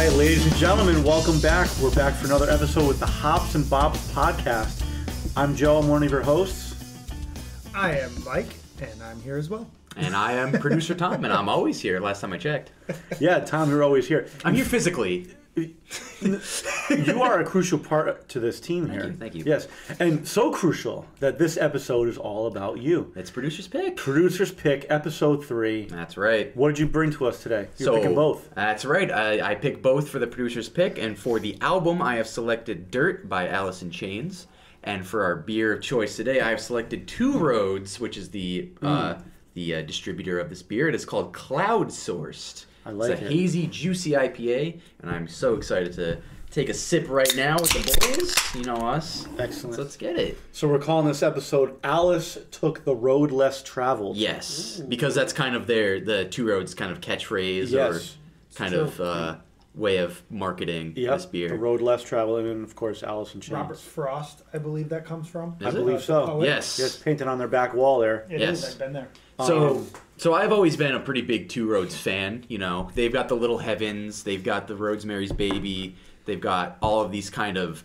right, ladies and gentlemen, welcome back. We're back for another episode with the Hops and Bobs podcast. I'm Joe. I'm one of your hosts. I am Mike, and I'm here as well. And I am producer Tom, and I'm always here, last time I checked. Yeah, Tom, you're always here. I'm here physically. You are a crucial part to this team here. Thank you. Yes, and so crucial that this episode is all about you. It's Producer's Pick. Producer's Pick, episode 3. That's right. What did you bring to us today? You're picking both. That's right. I picked both for the Producer's Pick, and for the album, I have selected Dirt by Alice in Chains. And for our beer of choice today, I have selected Two Roads, which is the distributor of this beer. It is called Cloud Sourced. I like it's it. a hazy, juicy IPA, and I'm so excited to take a sip right now with the boys. You know us. Excellent. So let's get it. So we're calling this episode Alice Took the Road Less Traveled. Yes, because that's kind of the Two Roads kind of catchphrase or kind of way of marketing this beer. The Road Less Traveled, and of course Alice in Chains. Robert Frost, I believe that comes from. Is I believe so. Poet. Yes. Yes, painted on their back wall there. It is. I've been there. So I've always been a pretty big Two Roads fan. You know, they've got the Little Heavens, they've got the Rosemary's Baby, they've got all of these kind of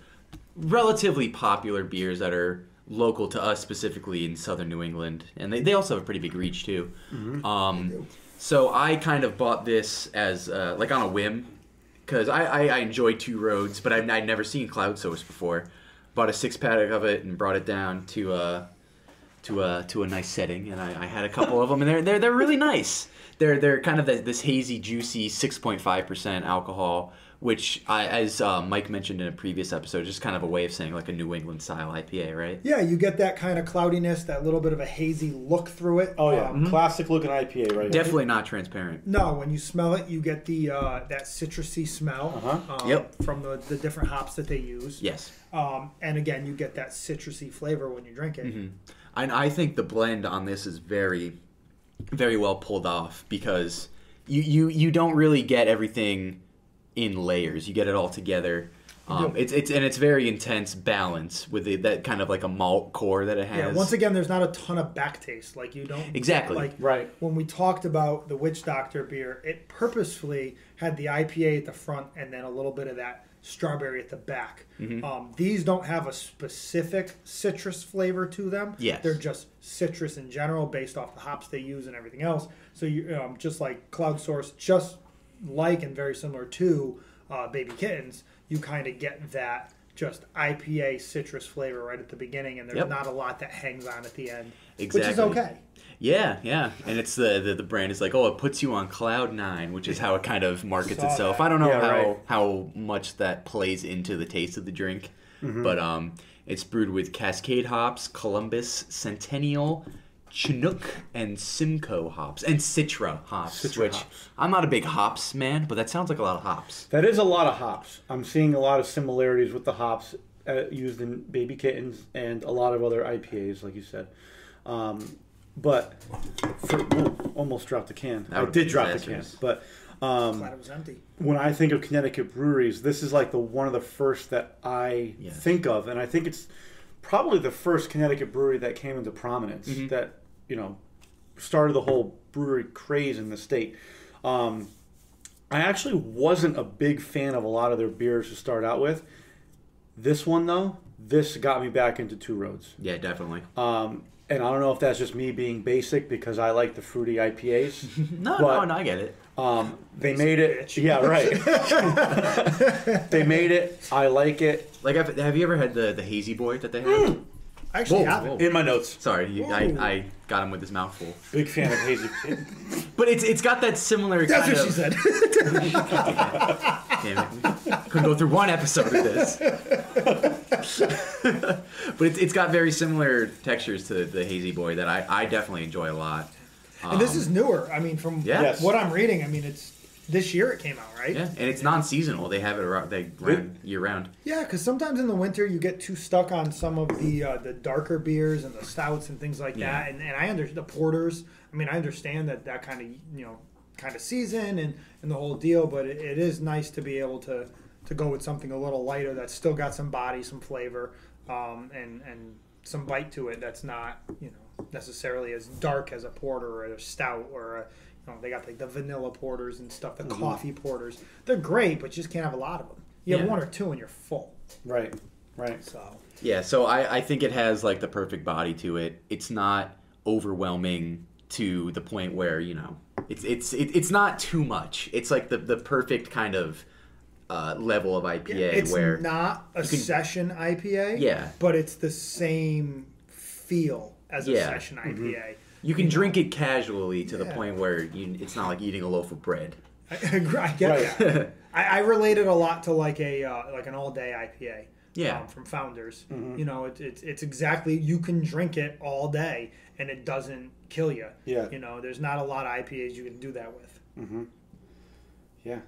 relatively popular beers that are local to us, specifically in southern New England, and they also have a pretty big reach too. Mm-hmm. So I kind of bought this as like on a whim because I enjoy Two Roads, but I'd never seen Cloud Source before. Bought a 6-pack of it and brought it down to a nice setting, and I had a couple of them, and they're really nice. They're kind of this hazy, juicy 6.5% alcohol, which as Mike mentioned in a previous episode, just kind of a way of saying like a New England style IPA, right? Yeah, you get that kind of cloudiness, that little bit of a hazy look through it. Oh yeah, classic looking IPA, right? Definitely not transparent. No, when you smell it, you get the that citrusy smell from the different hops that they use. Yes. And again, you get that citrusy flavor when you drink it. Mm-hmm. And I think the blend on this is very, very well pulled off because you don't really get everything in layers. You get it all together. It's very intense balance with that kind of like a malt core that it has. Yeah. Once again, there's not a ton of back taste. Like you don't exactly right. When we talked about the Witch Doctor beer, it purposefully had the IPA at the front and then a little bit of that strawberry at the back. Mm-hmm. These don't have a specific citrus flavor to them. Yes. They're just citrus in general based off the hops they use and everything else. So you just like Cloud Source, just like and very similar to Baby Kittens, you kind of get that just IPA citrus flavor right at the beginning, and there's not a lot that hangs on at the end, which is okay. Yeah, and it's the brand is like, it puts you on cloud 9, which is how it kind of markets itself. I don't know how much that plays into the taste of the drink, but it's brewed with Cascade hops, Columbus, Centennial, Chinook, and Simcoe hops, and Citra hops, I'm not a big hops man, but that sounds like a lot of hops. That is a lot of hops. I'm seeing a lot of similarities with the hops used in Baby Kittens and a lot of other IPAs, like you said. But almost dropped the can. I did drop the can, but glad it was empty. When I think of Connecticut breweries, this is like one of the first that I think of, and I think it's probably the first Connecticut brewery that came into prominence that started the whole brewery craze in the state. I actually wasn't a big fan of a lot of their beers to start out with. This one though, this got me back into Two Roads. Yeah, definitely. And I don't know if that's just me being basic because I like the fruity IPAs. No, I get it. They made it. Bitch. Yeah, right. They made it. I like it. Like, have you ever had the Hazy Boy that they have? I actually have it. In my notes. Sorry, I got him with his mouth full. Big fan of Hazy. But it's got that similar That's kind what of... she said. Damn it. Couldn't go through one episode of this. But it's got very similar textures to the Hazy Boy that I definitely enjoy a lot. And this is newer. I mean, from what I'm reading, I mean, it's this year it came out, right? Yeah, and it's non-seasonal. They have it around, year-round. Yeah, because sometimes in the winter you get too stuck on some of the darker beers and the stouts and things like that. And I understand the porters. I mean, I understand that kind of season and the whole deal. But it is nice to be able to go with something a little lighter that's still got some body, some flavor, and some bite to it. That's not necessarily as dark as a porter or a stout or a they got like the vanilla porters and stuff, the coffee porters. They're great, but you just can't have a lot of them. You have one or two and you're full. Right. So yeah, so I think it has like the perfect body to it. It's not overwhelming to the point where, you know, it's not too much. It's like the perfect kind of level of IPA. It's where not a session IPA. Yeah. But it's the same feel as a session IPA. You can drink it casually to the point where it's not like eating a loaf of bread. I get that. I relate it a lot to like an all day IPA. Yeah. From Founders. You know, it's exactly, you can drink it all day and it doesn't kill you. Yeah. You know, there's not a lot of IPAs you can do that with. Yeah.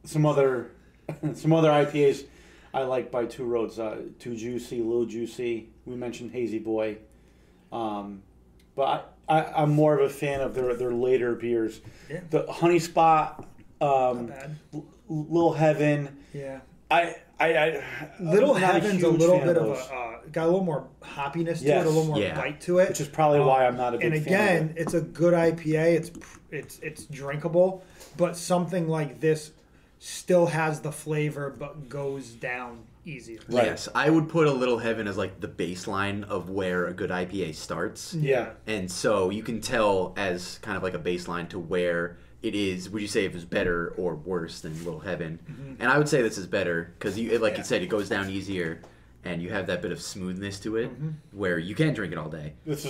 Some other IPAs I like by Two Roads. Too Juicy, Little Juicy. We mentioned Hazy Boy. But I'm more of a fan of their later beers. Yeah. The Honey Spot, Not bad. Little Heaven. Yeah. Little Heaven's a little bit of got a little more hoppiness to it, a little more bite to it, which is probably why I'm not a big fan. And again, it's a good IPA. It's drinkable, but something like this still has the flavor, but goes down easier. Right. Yes, I would put a Little Heaven as like the baseline of where a good IPA starts. Yeah, and so you can tell as kind of like a baseline to where it is. Would you say if it's better or worse than Little Heaven? And I would say this is better because, you said, it goes down easier, and you have that bit of smoothness to it where you can drink it all day. This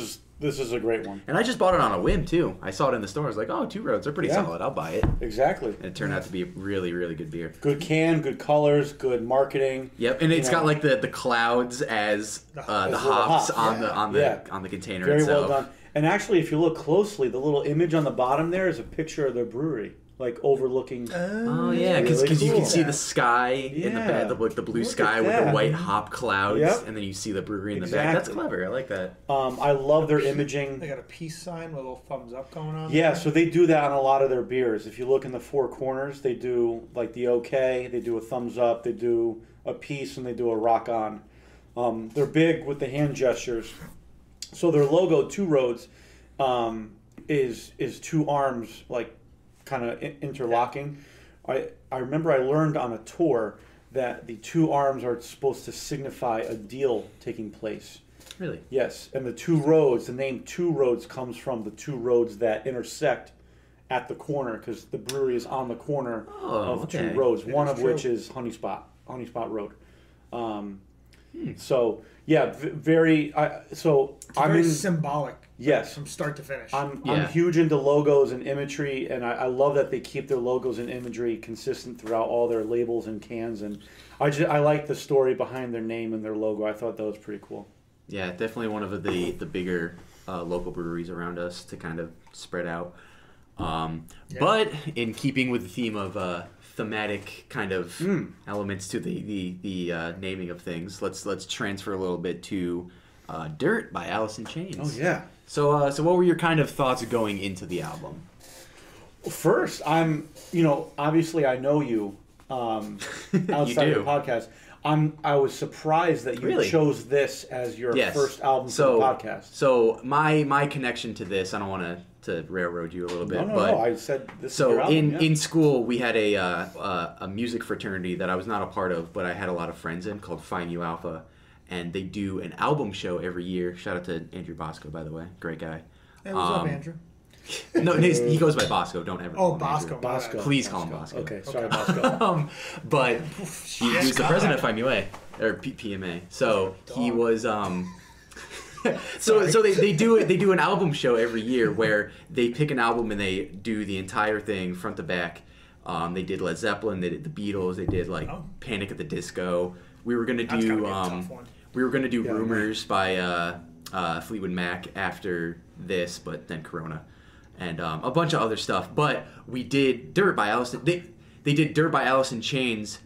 is a great one. And I just bought it on a whim too. I saw it in the store. I was like, oh, Two Roads are pretty solid. I'll buy it. Exactly. And it turned out to be a really, really good beer. Good can, good colors, good marketing. Yep, and it's got like the clouds as the hops on the container Very itself. well done. And actually, if you look closely, the little image on the bottom there is a picture of their brewery, like overlooking. Oh yeah, because really you cool. can see the sky in the back, the blue sky with the white hop clouds, and then you see the brewery in the back. That's clever. I like that. I love their imaging. They got a peace sign with a little thumbs up going on. Yeah, so they do that on a lot of their beers. If you look in the four corners, they do like the OK, they do a thumbs up, they do a peace, and they do a rock on. They're big with the hand gestures. So their logo, Two Roads, is two arms like kind of interlocking. I remember I learned on a tour that the two arms are supposed to signify a deal taking place. Really? Yes, and the two roads, the name Two Roads comes from the two roads that intersect at the corner because the brewery is on the corner of two roads, one of which is Honey Spot Road. So yeah, very. I'm very symbolic. Yes, from start to finish. I'm huge into logos and imagery, and I love that they keep their logos and imagery consistent throughout all their labels and cans. And I like the story behind their name and their logo. I thought that was pretty cool. Yeah, definitely one of the bigger local breweries around us to kind of spread out. But in keeping with the theme of thematic kind of elements to the naming of things, let's transfer a little bit to Dirt by Alice in Chains. Oh yeah. So what were your kind of thoughts going into the album? First, obviously I know you outside of the podcast. I was surprised that you chose this as your first album for the podcast. So my connection to this, I don't want to railroad you a little bit. No, I said this. So is your album, in school we had a music fraternity that I was not a part of, but I had a lot of friends in, called Phi Mu Alpha, and they do an album show every year. Shout out to Andrew Bosco, by the way, great guy. Hey, what's up, Andrew? No, he goes by Bosco. Don't ever. Oh, Bosco. Please call him Bosco. Okay, sorry, Bosco. But he was the president of Phi Mu A, or PMA. So he was. So they do an album show every year where they pick an album and they do the entire thing front to back. They did Led Zeppelin, they did the Beatles, they did Panic at the Disco. We were gonna do Rumors by Fleetwood Mac after this, but then Corona, and a bunch of other stuff. But we did Dirt by Alice. They did Dirt by Alice in Chains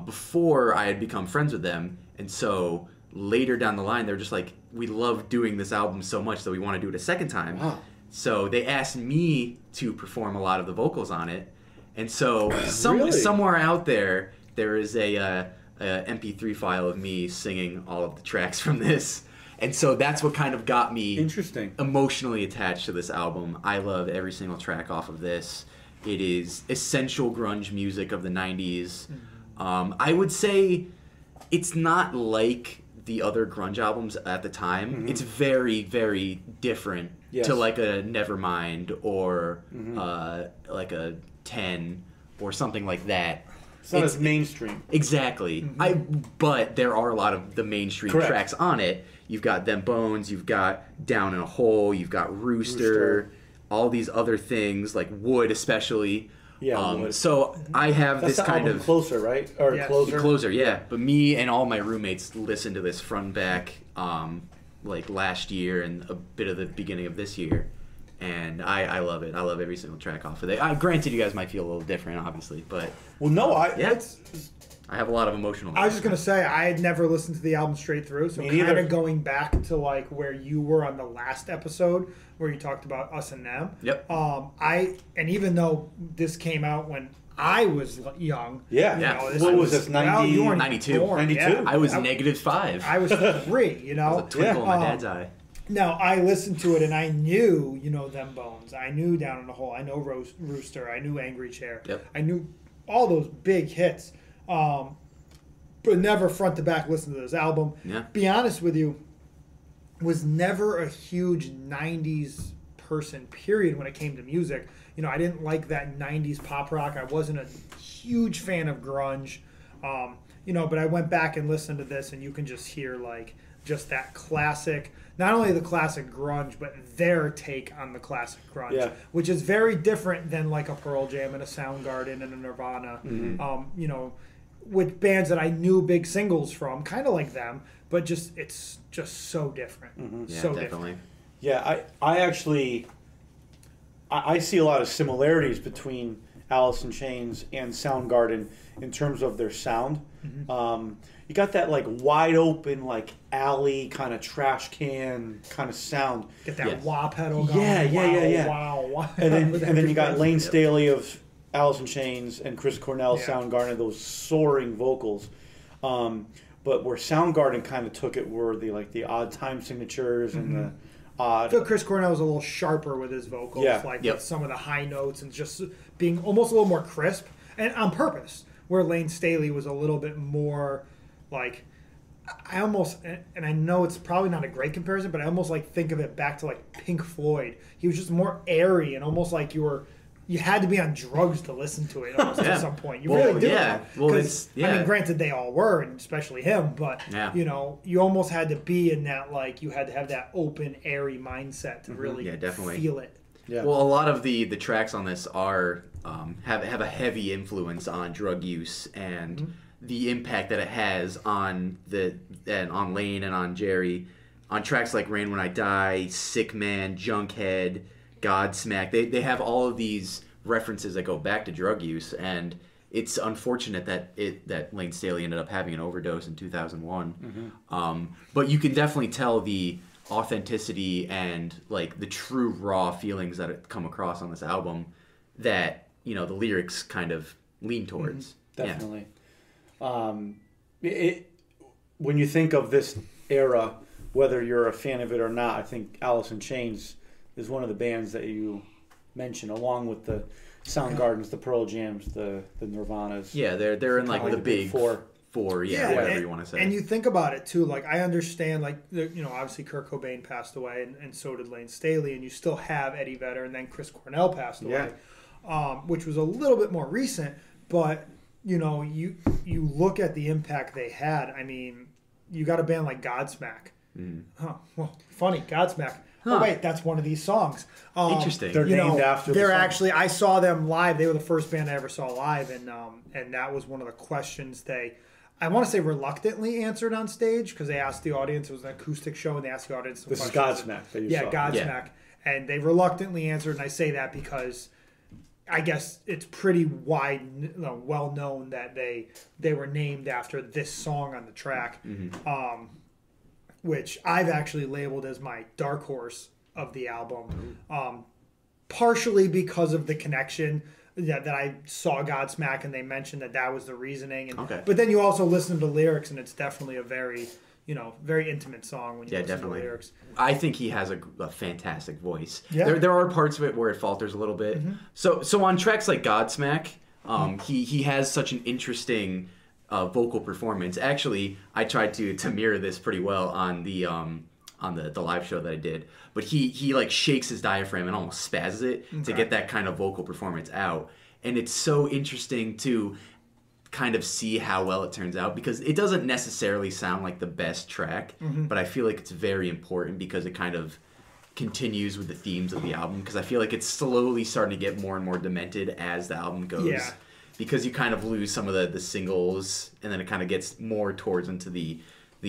before I had become friends with them, and so later down the line, they were just like, we love doing this album so much that we want to do it a second time. Wow. So they asked me to perform a lot of the vocals on it. And so somewhere out there is a MP3 file of me singing all of the tracks from this. And so that's what kind of got me interesting emotionally attached to this album. I love every single track off of this. It is essential grunge music of the 90s. I would say it's not like the other grunge albums at the time. It's very, very different to like a Nevermind or like a 10 or something like that. It's not as mainstream. Exactly. But there are a lot of the mainstream tracks on it. You've got Them Bones, you've got Down in a Hole, you've got Rooster, all these other things, like Wood especially. Yeah, Wood. So I have That's this kind of... Closer, right? Or Closer? Closer, yeah. But me and all my roommates listened to this front and back like last year and a bit of the beginning of this year. And I love it. I love every single track off of it. Granted, you guys might feel a little different, obviously, but... Well, no, I have a lot of emotional... I was just going to say, I had never listened to the album straight through, so kind of going back to like where you were on the last episode, where you talked about Us and Them. Yep. And even though this came out when I was young... Yeah. You know, what was this, 90? Well, you were 92. Born. 92? Yeah. I was -5. I was 3, you know? That was a twinkle in my dad's eye. Now, I listened to it and I knew, you know, Them Bones. I knew Down in the Hole. I know Rooster. I knew Angry Chair. Yep. I knew all those big hits. But never front to back listen to this album. Yeah. Be honest with you, was never a huge 90s person, period, when it came to music. You know, I didn't like that 90s pop rock. I wasn't a huge fan of grunge. You know, but I went back and listened to this and you can just hear, like, just that classic, not only the classic grunge, but their take on the classic grunge, which is very different than like a Pearl Jam and a Soundgarden and a Nirvana, you know, with bands that I knew big singles from, kind of like them, but just it's just so different. Yeah, so definitely. different. Yeah, I actually I see a lot of similarities between Alice in Chains and Soundgarden in terms of their sound. You got that like wide open, like alley kind of trash can kind of sound. Get that wah pedal going. Yeah. Wow. And then you got Lane Staley of Alice in Chains and Chris Cornell, Soundgarden, those soaring vocals. But where Soundgarden kind of took it were the odd time signatures and the odd. I feel Chris Cornell was a little sharper with his vocals, with some of the high notes and just being almost a little more crisp, and on purpose. Where Lane Staley was a little bit more like, I almost, and I know it's probably not a great comparison, but I almost like think of it back to like Pink Floyd. He was just more airy and almost like you had to be on drugs to listen to it almost at some point. You really do. Yeah. Well, I mean, granted, they all were, and especially him, but you know, you almost had to be in that, like, you had to have that open, airy mindset to really feel it. Yeah. Well, a lot of the tracks on this are have a heavy influence on drug use and the impact that it has on on Lane and on Jerry. On tracks like Rain When I Die, Sick Man, Junkhead, Godsmack, they have all of these references that go back to drug use, and it's unfortunate that Lane Staley ended up having an overdose in 2001. But you can definitely tell the authenticity and like the true raw feelings that come across on this album that, you know, the lyrics kind of lean towards. Definitely. When you think of this era, whether you're a fan of it or not, I think Alice in Chains is one of the bands that you mention, along with the Soundgardens, the Pearl Jams, the Nirvanas. Yeah, they're in like the big four, whatever you want to say. And you think about it too, like, I understand, like, you know, obviously Kurt Cobain passed away, and so did Lane Staley, and you still have Eddie Vedder, and then Chris Cornell passed away, which was a little bit more recent, but, you know, you look at the impact they had. I mean, you got a band like Godsmack. Well, funny, Godsmack. Oh, wait, that's one of these songs. Interesting. They're named after they're the song. actually, I saw them live. They were the first band I ever saw live, and that was one of the questions I want to say reluctantly answered on stage, because they asked the audience, it was an acoustic show, and they asked the audience some questions. This is Godsmack that you saw. Godsmack. Yeah. And they reluctantly answered, and I say that because I guess it's pretty well known that they were named after this song on the track, which I've actually labeled as my dark horse of the album, partially because of the connection that I saw Godsmack and they mentioned that was the reasoning. But then you also listen to lyrics, and it's definitely a very, very intimate song when you listen to the lyrics. I think he has a fantastic voice. Yeah. There are parts of it where it falters a little bit. So on tracks like Godsmack, he has such an interesting vocal performance. Actually, I tried to mirror this pretty well on the live show that I did. But he like shakes his diaphragm and almost spazzes it to get that kind of vocal performance out. And it's so interesting to kind of see how well it turns out, because it doesn't necessarily sound like the best track, but I feel like it's very important because it kind of continues with the themes of the album, because I feel like it's slowly starting to get more and more demented as the album goes, because you kind of lose some of the singles, and then it kind of gets more towards into the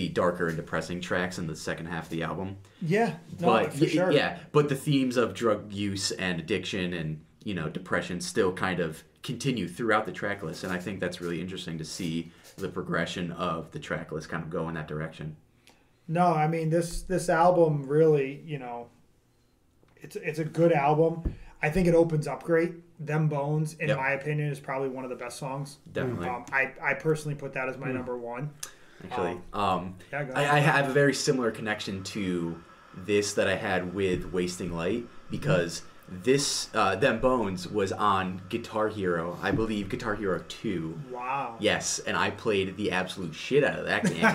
darker and depressing tracks in the second half of the album. For sure. But the themes of drug use and addiction and depression still kind of continue throughout the track list, and I think that's really interesting to see the progression of the track list kind of go in that direction. No, I mean this album really, it's a good album. I think it opens up great. Them Bones, in my opinion, is probably one of the best songs. Definitely. I personally put that as my number one. Actually, I have a very similar connection to this that I had with Wasting Light, because this Them Bones was on Guitar Hero, I believe Guitar Hero 2. Wow. Yes, and I played the absolute shit out of that game.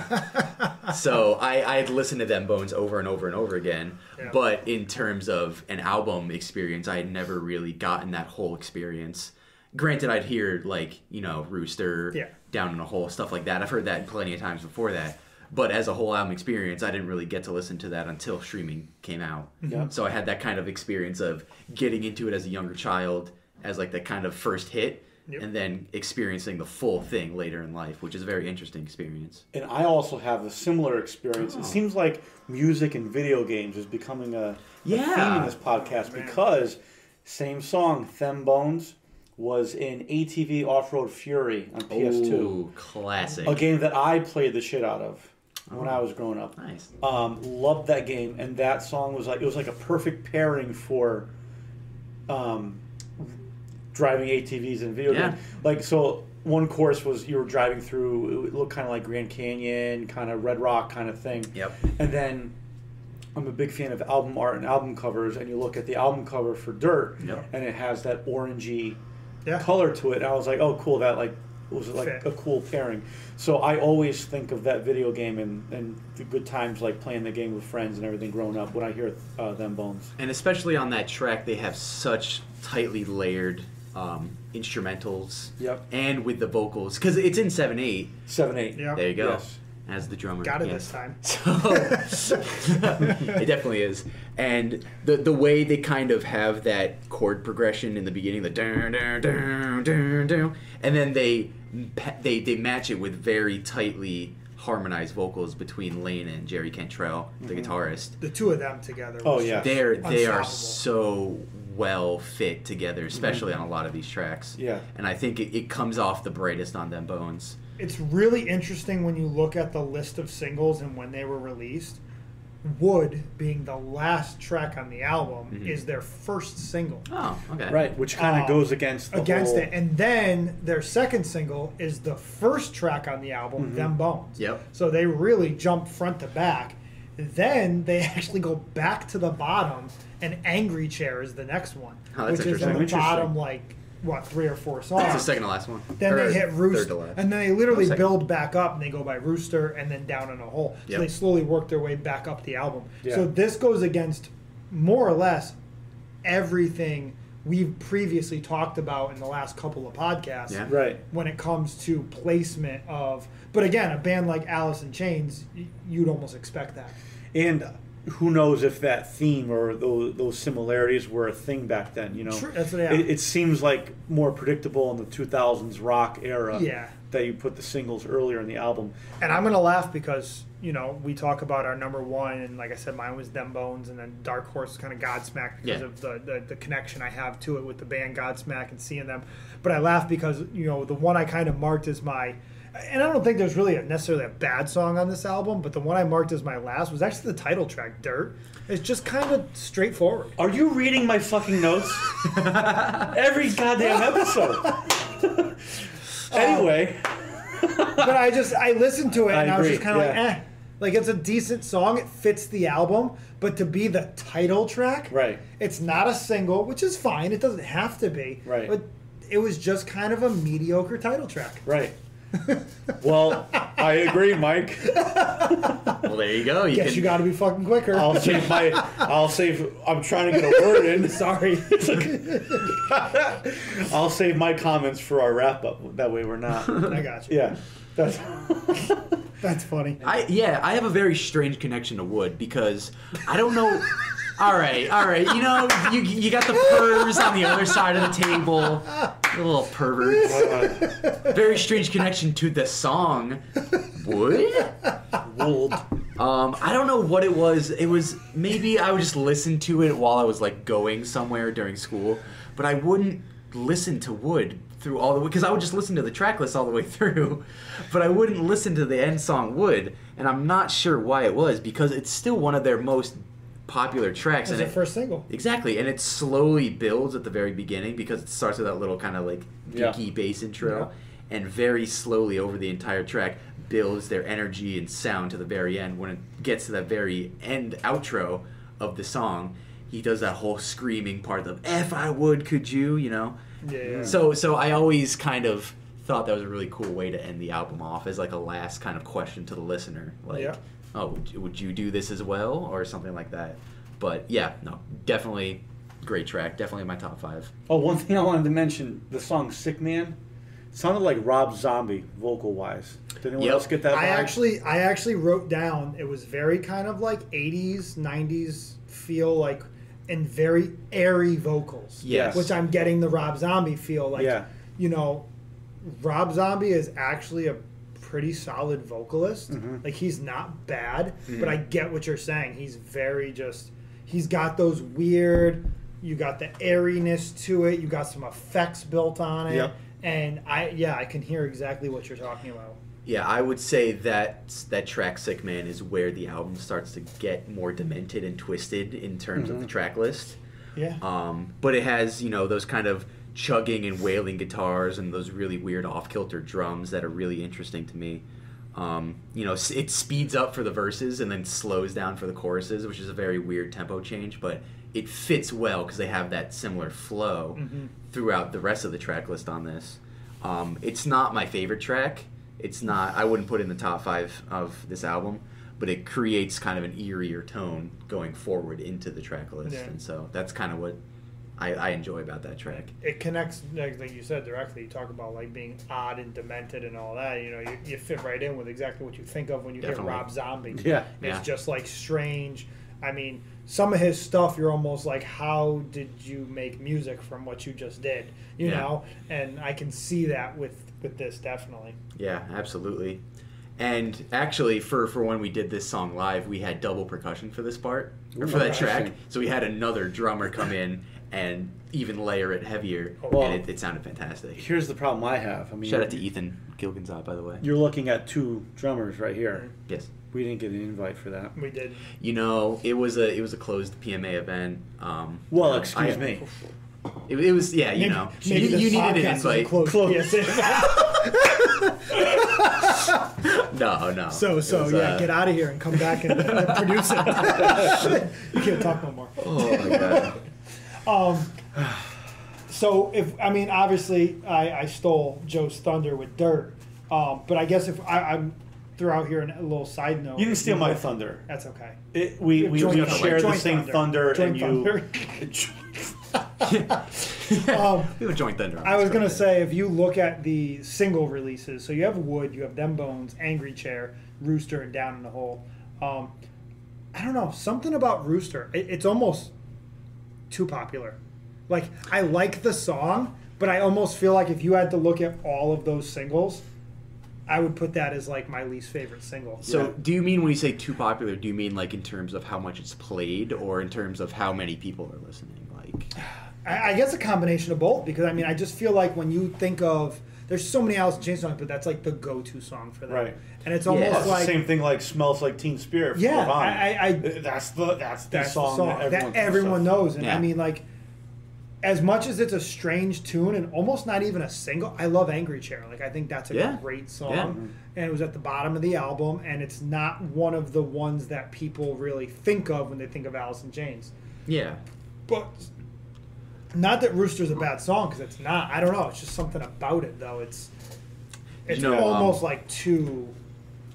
So I had listened to Them Bones over and over and over again. Yeah. But in terms of an album experience, I had never really gotten that whole experience. Granted, I'd hear Rooster, Down in a Hole, stuff like that. I've heard that plenty of times before that. But as a whole album experience, I didn't really get to listen to that until streaming came out. So I had that kind of experience of getting into it as a younger child, as like the kind of first hit, and then experiencing the full thing later in life, which is a very interesting experience. And I also have a similar experience. It seems like music and video games is becoming a theme in this podcast, because same song, Them Bones, was in ATV Off-Road Fury on PS2. Ooh, classic. A game that I played the shit out of when I was growing up. Nice. Loved that game, and that song was like a perfect pairing for driving ATVs in video games. Like, so one course was you were driving through, it looked kind of like Grand Canyon, kind of Red Rock kind of thing. And then I'm a big fan of album art and album covers, and you look at the album cover for Dirt, and it has that orangey color to it, and I was like, oh cool, that was like a cool pairing. So I always think of that video game and the good times, like playing the game with friends and everything growing up, when I hear Them Bones. And especially on that track, they have such tightly layered instrumentals, and with the vocals, because it's in 7/8. 7/8. There you go. Yes. As the drummer. Got it this time. So, it definitely is. And the way they kind of have that chord progression in the beginning, the dun, dun, dun, dun, dun, and then they match it with very tightly harmonized vocals between Lane and Jerry Cantrell, the guitarist. The two of them together. They are so well fit together, especially on a lot of these tracks. And I think it comes off the brightest on Them Bones. It's really interesting when you look at the list of singles and when they were released. Wood, being the last track on the album, is their first single. Oh, okay. Right, which kind of goes against it. And then their second single is the first track on the album, Them Bones. So they really jump front to back. Then they actually go back to the bottom, and Angry Chair is the next one, which is in the bottom, 3 or 4 songs. That's the second to last one. Then they hit Rooster, and then they literally build back up, and they go by Rooster, and then Down in a Hole. So they slowly work their way back up the album. So this goes against more or less everything we've previously talked about in the last couple of podcasts. Right. When it comes to placement of, but again, a band like Alice in Chains, you'd almost expect that. And who knows if that theme or those similarities were a thing back then, True. That's what it seems like more predictable in the 2000s rock era that you put the singles earlier in the album. And I'm going to laugh because, we talk about our number one, and like I said, mine was Them Bones, and then Dark Horse is kind of Godsmack because of the connection I have to it with the band Godsmack and seeing them. But I laugh because, the one I kind of marked as my... And I don't think there's really necessarily a bad song on this album, but the one I marked as my last was actually the title track, Dirt. It's just kind of straightforward. Are you reading my fucking notes? Every goddamn episode. Anyway. But I listened to it, and I was just kind of like, Like, it's a decent song. It fits the album. But to be the title track, right? It's not a single, which is fine. It doesn't have to be. Right. But it was just kind of a mediocre title track. Right. Well, I agree, Mike. Well, there you go. You got to be fucking quicker. I'm trying to get a word in. Sorry. I'll save my comments for our wrap up. That way we're not. I got you. Yeah. That's funny. I have a very strange connection to wood because I don't know. All right. You know, you got the pervs on the other side of the table. The little perverts. Very strange connection to the song Wood. I don't know what it was. It was maybe I would just listen to it while I was like going somewhere during school, but I wouldn't listen to Wood through all the way because I would just listen to the track list all the way through, but I wouldn't listen to the end song Wood, and I'm not sure why it was because it's still one of their most popular tracks. It's their first single. Exactly, and it slowly builds at the very beginning because it starts with that little kind of like geeky bass intro, and very slowly over the entire track builds their energy and sound to the very end. When it gets to that very end outro of the song, he does that whole screaming part of "If I would, could you?" You know. Yeah. So I always kind of thought that was a really cool way to end the album off as like a last kind of question to the listener, like, oh, would you do this as well, or something like that. But yeah, no, definitely great track, definitely in my top 5. Oh, one thing I wanted to mention: the song "Sick Man" sounded like Rob Zombie vocal wise. Did anyone else get that vibe? I actually wrote down it was very kind of like 80s, 90s feel, like, and very airy vocals. Yes. Which I'm getting the Rob Zombie feel. Like, you know, Rob Zombie is actually a pretty solid vocalist. Like, he's not bad, but I get what you're saying. He's very just, he's got those weird, you got the airiness to it, you got some effects built on it. And I can hear exactly what you're talking about. Yeah, I would say that track "Sick Man" is where the album starts to get more demented and twisted in terms of the track list. Yeah. But it has, you know, those kind of chugging and wailing guitars and those really weird off-kilter drums that are really interesting to me. You know, it speeds up for the verses and then slows down for the choruses, which is a very weird tempo change, but it fits well because they have that similar flow throughout the rest of the track list on this. It's not my favorite track. It's not, I wouldn't put it in the top 5 of this album, but it creates kind of an eerier tone going forward into the track list. And so that's kind of what I enjoy about that track. It connects, like you said, directly. You talk about like being odd and demented and all that. You know, you fit right in with exactly what you think of when you hear Rob Zombie. It's just like strange. I mean, some of his stuff, you're almost like, how did you make music from what you just did? You know? And I can see that with this, definitely. Yeah, absolutely. And actually, for when we did this song live, we had double percussion for this part, or for that track. So we had another drummer come in and even layer it heavier, and it sounded fantastic. Here's the problem I have. I mean, shout out to Ethan `𝘿𝙤𝙧𝙧, by the way. You're looking at 2 drummers right here. Yes. We didn't get an invite for that. We did. You know, it was a closed PMA event. Well, excuse me. It was, yeah, you know. Maybe you needed an invite. No. So get out of here and come back and produce it. You can't talk no more. Oh my god. So obviously I stole Joe's thunder with Dirt, but I guess if I'm throw out here a little side note. You didn't steal my thunder. That's okay. We share the same thunder, and you. We have a joint thunder. I was gonna say, if you look at the single releases, so you have Wood, you have Them Bones, Angry Chair, Rooster, and Down in the Hole. I don't know, something about Rooster. It's almost too popular. Like, I like the song, but I almost feel like if you had to look at all of those singles, I would put that as like my least favorite single. So, do you mean when you say too popular? Do you mean like in terms of how much it's played, or in terms of how many people are listening? Like, I guess a combination of both. Because I just feel like when you think of, there's so many Alice in Chains songs, but that's like the go-to song for them. Right. And it's almost like the same thing like "Smells Like Teen Spirit." Yeah, that's the song that everyone knows. And I mean, like, as much as it's a strange tune and almost not even a single, I love Angry Chair. Like, I think that's a great song. And it was at the bottom of the album, and it's not one of the ones that people really think of when they think of Alice in Chains. Yeah. But not that Rooster's a bad song, because it's not. I don't know. It's just something about it, though. It's almost like too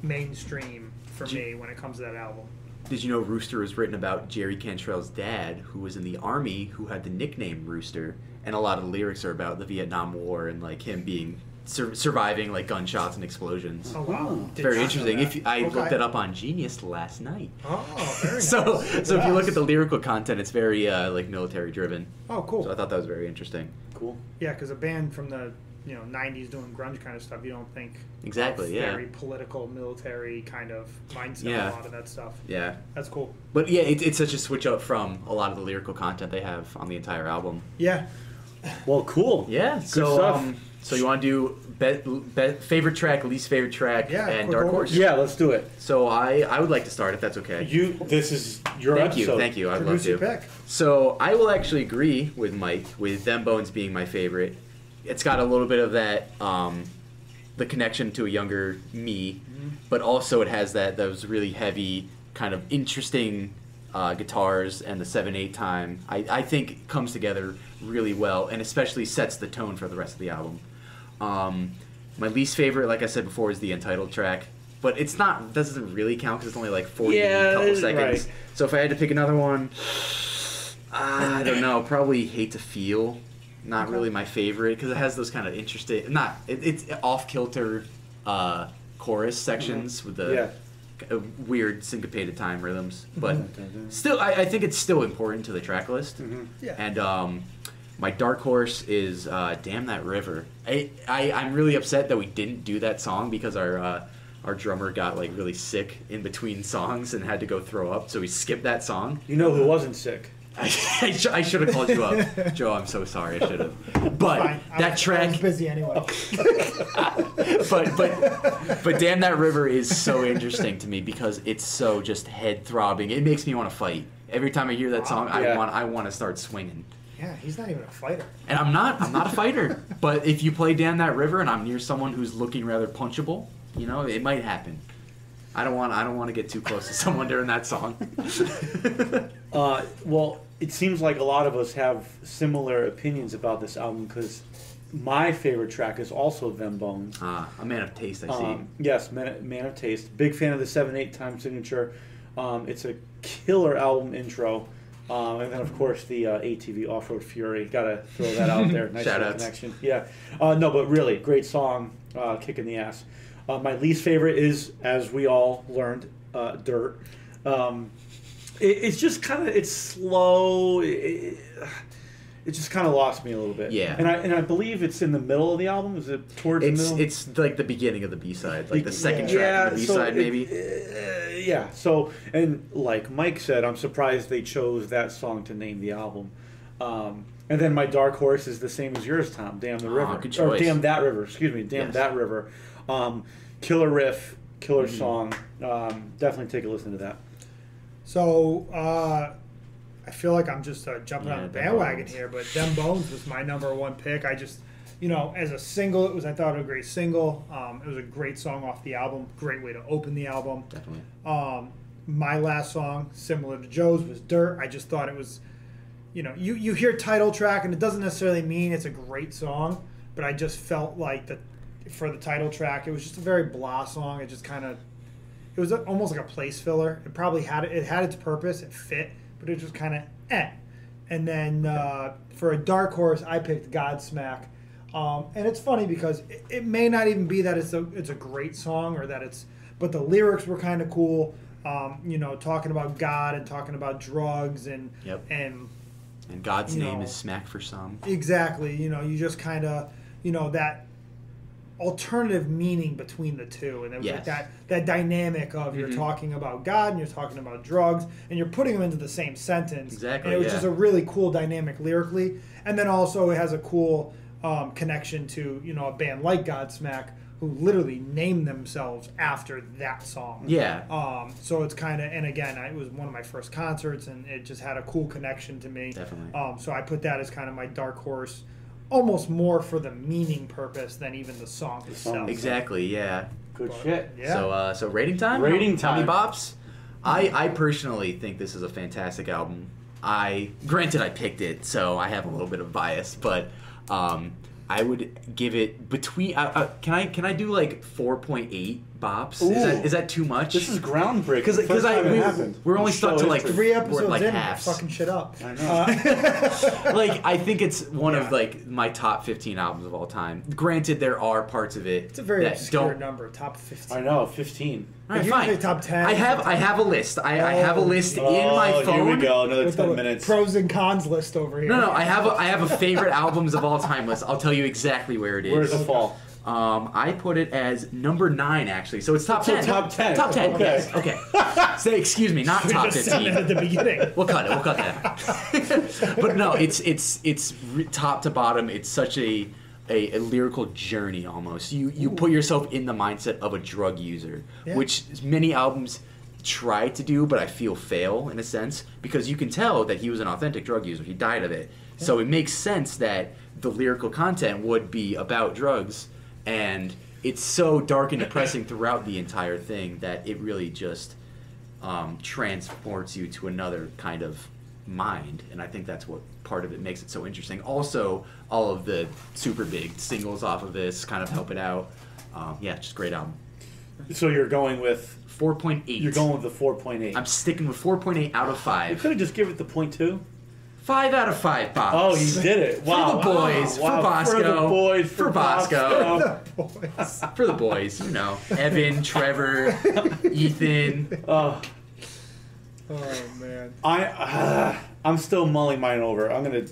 mainstream for me when it comes to that album. Did you know Rooster was written about Jerry Cantrell's dad, who was in the Army, who had the nickname Rooster, and a lot of the lyrics are about the Vietnam War and like him being surviving like gunshots and explosions. Oh wow! Very interesting. I looked that up on Genius last night. Oh, very nice. So if you look at the lyrical content, it's very like military driven. Oh, cool. So I thought that was very interesting. Cool. Yeah, because a band from the 90s doing grunge kind of stuff, you don't think very political, military kind of mindset. A lot of that stuff. Yeah, that's cool. But yeah, it's such a switch up from a lot of the lyrical content they have on the entire album. Yeah. Well, cool. Yeah. Good stuff. So you want to do favorite track, least favorite track, and Dark Horse? Yeah, let's do it. So I would like to start, if that's okay. This is your episode. Thank you. I'd love to. Pick. So I will actually agree with Mike, with Them Bones being my favorite. It's got a little bit of that, the connection to a younger me, but also it has those really heavy, kind of interesting guitars, and the 7/8 time, I think comes together really well, and especially sets the tone for the rest of the album. My least favorite, like I said before, is the Entitled track, but doesn't really count because it's only like 40 couple seconds. Right. So if I had to pick another one, I don't know, probably Hate to Feel. Not really my favorite because it has those kind of interesting, it's off-kilter chorus sections with the weird syncopated time rhythms, but still, I think it's still important to the track list. Yeah. And my Dark Horse is Damn That River. I'm really upset that we didn't do that song because our drummer got like really sick in between songs and had to go throw up, so we skipped that song. You know who wasn't sick? I should have called you up, Joe. I'm so sorry. I should have. But that track. I was busy anyway. but Damn That River is so interesting to me because it's so just head throbbing. It makes me want to fight every time I hear that song. I want to start swinging. Yeah, he's not even a fighter. And I'm not a fighter. But if you play Damn That River and I'm near someone who's looking rather punchable, it might happen. I don't want to get too close to someone during that song. Well, it seems like a lot of us have similar opinions about this album because my favorite track is also Them Bones. A man of taste, I see. Yes, man of taste. Big fan of the 7/8 time signature. It's a killer album intro. And then, of course, the ATV Off-Road Fury. Got to throw that out there. Nice connection. Yeah. No, but really, great song, kick in the ass. My least favorite is, as we all learned, Dirt. It's just kind of, it's slow. It just kind of lost me a little bit. Yeah. And I believe it's in the middle of the album. Is it towards the middle? It's like the beginning of the B-side, like the second track of the B-side, maybe. Yeah. So, and like Mike said, I'm surprised they chose that song to name the album. And then my Dark Horse is the same as yours, Tom. Damn the River. Good choice. Or Damn That River. Excuse me. Damn That River. Killer riff, killer song. Definitely take a listen to that. So, I feel like I'm just jumping on the bandwagon here, but Them Bones was my number one pick. I just, as a single, I thought it was a great single. It was a great song off the album. Great way to open the album. Definitely. My last song, similar to Joe's, was Dirt. I just thought it was, you hear title track, and it doesn't necessarily mean it's a great song, but I just felt like for the title track, it was just a very blah song. It just kind of, it was almost like a place filler. It probably had its purpose. It fit, but it was just kind of eh. And then for a Dark Horse, I picked Godsmack. And it's funny because it may not even be that it's a great song or that but the lyrics were kind of cool. Talking about God and talking about drugs and God's name is smack for some. Exactly. You just kind of that alternative meaning between the two, and it was like that dynamic of you're talking about God and you're talking about drugs and you're putting them into the same sentence. Exactly. And it was just a really cool dynamic lyrically, and then also it has a cool connection to a band like Godsmack, who literally named themselves after that song. Yeah. So it's kind of, and again, it was one of my first concerts, and it just had a cool connection to me. Definitely. So I put that as kind of my dark horse, almost more for the meaning purpose than even the song itself. Exactly. Yeah. Good shit. Yeah. So rating time. Rating How many time. bops? I personally think this is a fantastic album. Granted I picked it, so I have a little bit of bias, but I would give it between. Can I do like 4.8 bops? Is that too much? This is groundbreaking. Because we're only stuck to like 3 episodes like in, halves. fucking shit up. I know. Like I think it's one of like my top 15 albums of all time. Granted, there are parts of it It's a very that obscure don't. number, top 15. I know, 15. All right, If you fine. say top 10, I have a list. I have a list in my phone. Here we go. Another with 10 the minutes. pros and cons list over here. No, I have a favorite albums of all time list. I'll tell you exactly where it is. Where does it fall? I put it as number 9 actually, so it's top So 10. top 10. Top 10. Okay. Yes. Okay. Say excuse me, not We top just said 15. that at the beginning. We'll cut that out. But no, it's top to bottom. It's such a lyrical journey almost. You put yourself in the mindset of a drug user, Yeah. which many albums try to do, but I feel fail in a sense because you can tell that he was an authentic drug user. He died of it. Yeah. So it makes sense that the lyrical content would be about drugs, and it's so dark and depressing throughout the entire thing that it really just transports you to another kind of mind, and I think that's what part of it makes it so interesting. Also, all of the super big singles off of this kind of help it out. Yeah, just great album. So you're going with 4.8. You're going with the 4.8. I'm sticking with 4.8 out of You 5. could have just given it the 0.2. 5 out of 5 bops. Oh, you did it! Wow. For the boys, Wow. for Bosco, For the boys, for Bosco, Boys. for the boys. You know, Evan, Trevor, Ethan. Oh, man. I'm still mulling mine over. I'm gonna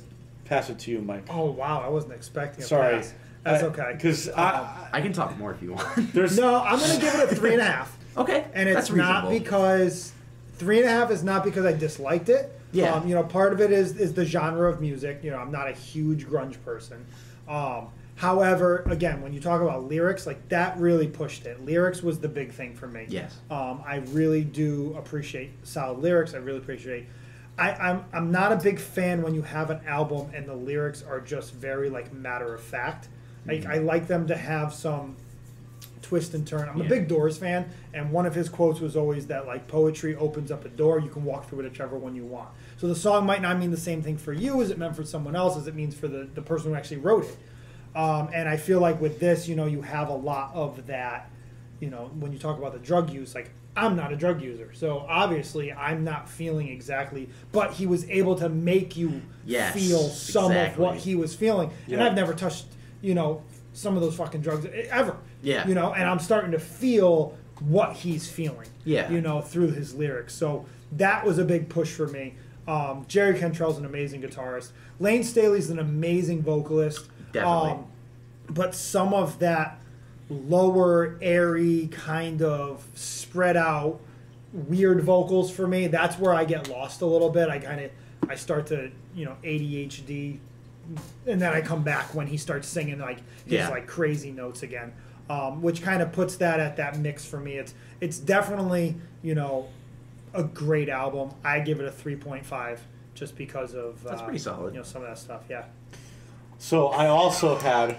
pass it to you, Mike. Oh, wow. I wasn't expecting a Sorry. pass. That's okay. Because I can talk more if you want. there's No, I'm going to give it a 3.5. Okay, And it's that's not reasonable. because 3.5 is not because I disliked it. Yeah. Part of it is the genre of music. I'm not a huge grunge person. However, again, when you talk about lyrics, like that really pushed it. Lyrics was the big thing for me. Yes. I really do appreciate solid lyrics. I really appreciate. I'm not a big fan when you have an album and the lyrics are just very like matter of fact. Like I like them to have some twist and turn. I'm a big Doors fan, and one of his quotes was always that like poetry opens up a door, you can walk through it whichever one you want. So the song might not mean the same thing for you as it meant for someone else as it means for the person who actually wrote it. And I feel like with this, you have a lot of that, when you talk about the drug use, like I'm not a drug user, so obviously I'm not feeling exactly, but he was able to make you feel some of what he was feeling. And I've never touched, some of those fucking drugs ever. Yeah. And I'm starting to feel what he's feeling. Yeah. Through his lyrics. So that was a big push for me. Jerry Cantrell's an amazing guitarist. Lane Staley's an amazing vocalist. Definitely. But some of that lower, airy, kind of spread out, weird vocals for me, that's where I get lost a little bit. I start to, ADHD, and then I come back when he starts singing like his like crazy notes again, which kind of puts that at that mix for me. It's definitely, a great album. I give it a 3.5 just because of That's pretty solid. Some of that stuff. Yeah. So I also had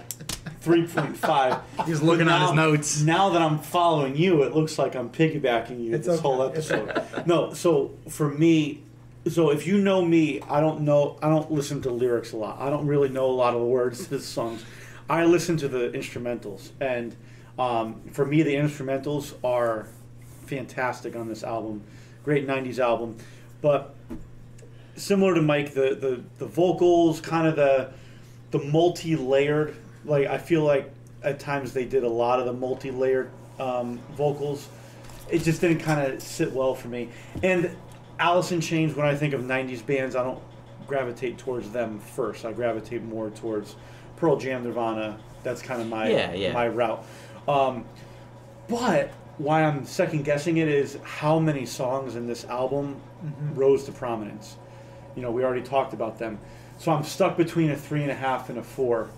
3.5. He's looking at his notes. Now that I'm following you, it looks like I'm piggybacking you It's this okay. whole episode. No, so for me, if you know me, I don't listen to lyrics a lot. I don't really know a lot of the words to the songs. I listen to the instrumentals, and for me, the instrumentals are fantastic on this album. Great 90s album, but similar to Mike, the vocals, kind of the multi-layered, like I feel like at times they did a lot of the multi-layered vocals. It just didn't kind of sit well for me. And Alice in Chains, when I think of 90s bands, I don't gravitate towards them first. I gravitate more towards Pearl Jam, Nirvana. That's kind of my route. But why I'm second guessing it is how many songs in this album rose to prominence. We already talked about them. So I'm stuck between a 3.5 and a 4.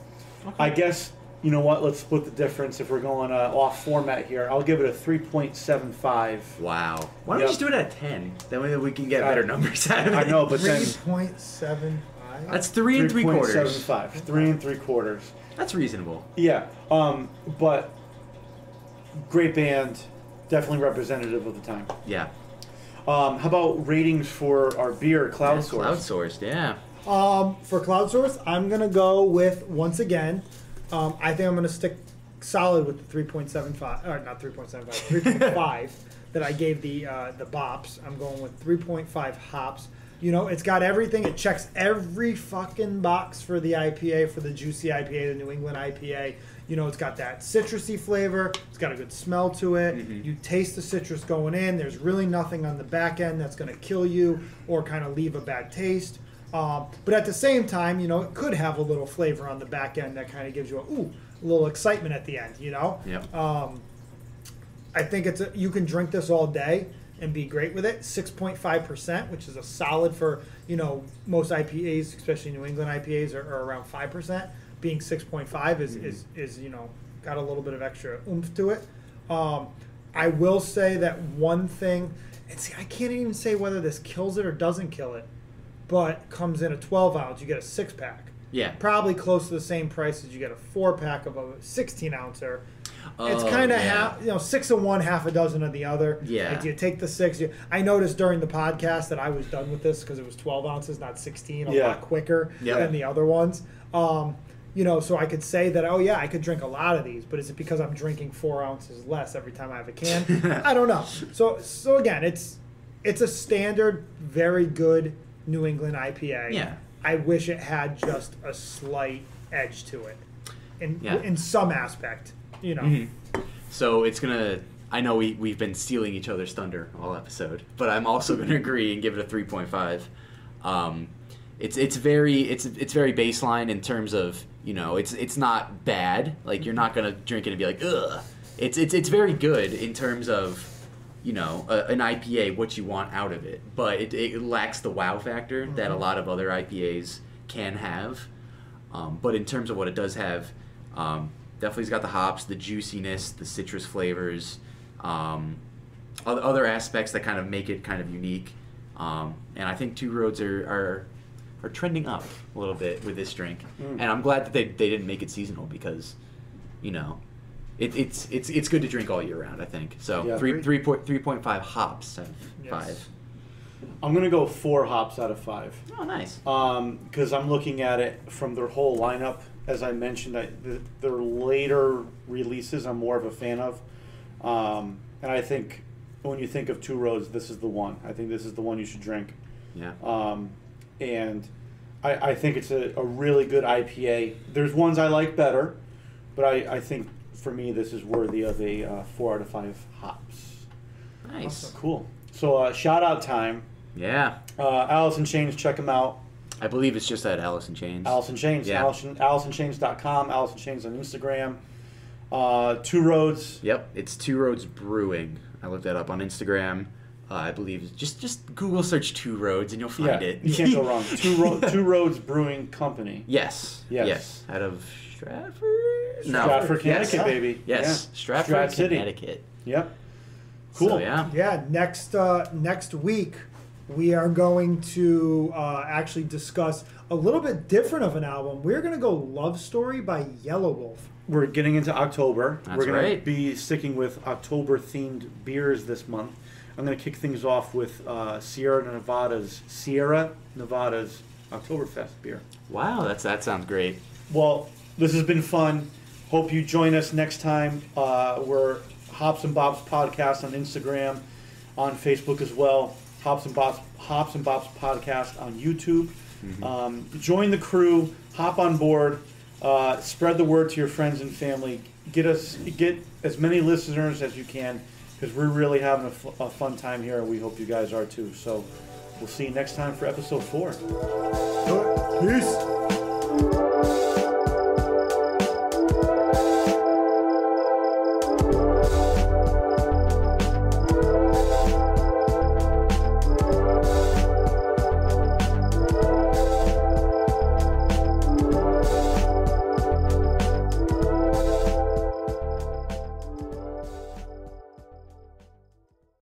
Okay. I guess you know what? Let's split the difference if we're going off format here. I'll give it a 3.75. Wow. Why don't we just do it at 10? That way we can get better numbers out of it. I know, but then 3.75. That's 3 3/4. 3.75. 3 3/4. That's reasonable. Yeah. But great band, definitely representative of the time. Yeah. How about ratings for our beer, Cloud Source? Cloud Sourced, yeah. For Cloud Source, I'm gonna go with, once again, I think I'm gonna stick solid with the 3.75, or not 3.75, 3.5 that I gave the Bops. I'm going with 3.5 hops. You know, it's got everything. It checks every fucking box for the IPA, for the juicy IPA, the New England IPA. You know, it's got that citrusy flavor. It's got a good smell to it. Mm-hmm. You taste the citrus going in. There's really nothing on the back end that's going to kill you or kind of leave a bad taste. But at the same time, you know, it could have a little flavor on the back end that kind of gives you a little excitement at the end, you know? Yep. I think you can drink this all day and be great with it. 6.5%, which is a solid for, you know, most IPAs, especially New England IPAs, are around 5%. Being 6.5 is you know, got a little bit of extra oomph to it. I will say that one thing, and see, I can't even say whether this kills it or doesn't kill it, but comes in a 12 ounce, you get a 6-pack. Yeah. Probably close to the same price as you get a 4-pack of a 16 ouncer. It's kind of half, you know, 6 of one, half a dozen of the other. Yeah. Like you take the 6. I noticed during the podcast that I was done with this because it was 12 ounces, not 16, a lot quicker than the other ones. You know, so I could say that, oh yeah, I could drink a lot of these, but is it because I'm drinking 4 ounces less every time I have a can? I don't know. So again, it's a standard, very good New England IPA. Yeah. I wish it had just a slight edge to it, in some aspect, you know. Mm-hmm. So it's gonna. I know we've been stealing each other's thunder all episode, but I'm also gonna agree and give it a 3.5. It's very baseline in terms of, you know, it's not bad. Like, you're not gonna drink it and be like, ugh. It's very good in terms of, you know, an IPA, what you want out of it, but it lacks the wow factor that a lot of other IPAs can have. But in terms of what it does have, definitely's got the hops, the juiciness, the citrus flavors, other aspects that kind of make it kind of unique. And I think Two Roads are trending up a little bit with this drink, and I'm glad that they didn't make it seasonal because, you know, it's good to drink all year round, I think. So 3.5 hops out of 5. I'm gonna go 4 hops out of 5. Oh, nice. Because I'm looking at it from their whole lineup. As I mentioned, their later releases I'm more of a fan of, and I think when you think of Two Roads, this is the one. I think this is the one you should drink. Yeah. And I think it's a really good IPA. There's ones I like better, but I think for me this is worthy of a 4 out of 5 hops. Nice. Awesome. Cool. So shout out time. Yeah. Alice in Chains, check them out. I believe it's just at Alice in Chains. Alice in Chains. Yeah. AliceInChains.com. Alice in Chains on Instagram. Two Roads. Yep. It's Two Roads Brewing. I looked that up on Instagram. I believe just Google search Two Roads and you'll find it. You can't go wrong. Two Roads Brewing Company. Yes. Out of Stratford? No. Stratford, Connecticut, baby. Yes. Yeah. Stratford, Connecticut. Yep. Cool. So, yeah. Next week we are going to actually discuss a little bit different of an album. We're going to go Love Story by Yellow Wolf. We're getting into October. That's We're going to be sticking with October-themed beers this month. I'm going to kick things off with Sierra Nevada's Oktoberfest beer. Wow, that sounds great. Well, this has been fun. Hope you join us next time. We're Hops and Bops Podcast on Instagram, on Facebook as well. Hops and Bops Podcast on YouTube. Mm-hmm. Join the crew. Hop on board. Spread the word to your friends and family. Get as many listeners as you can, because we're really having a fun time here, and we hope you guys are too. So we'll see you next time for episode 4. Peace.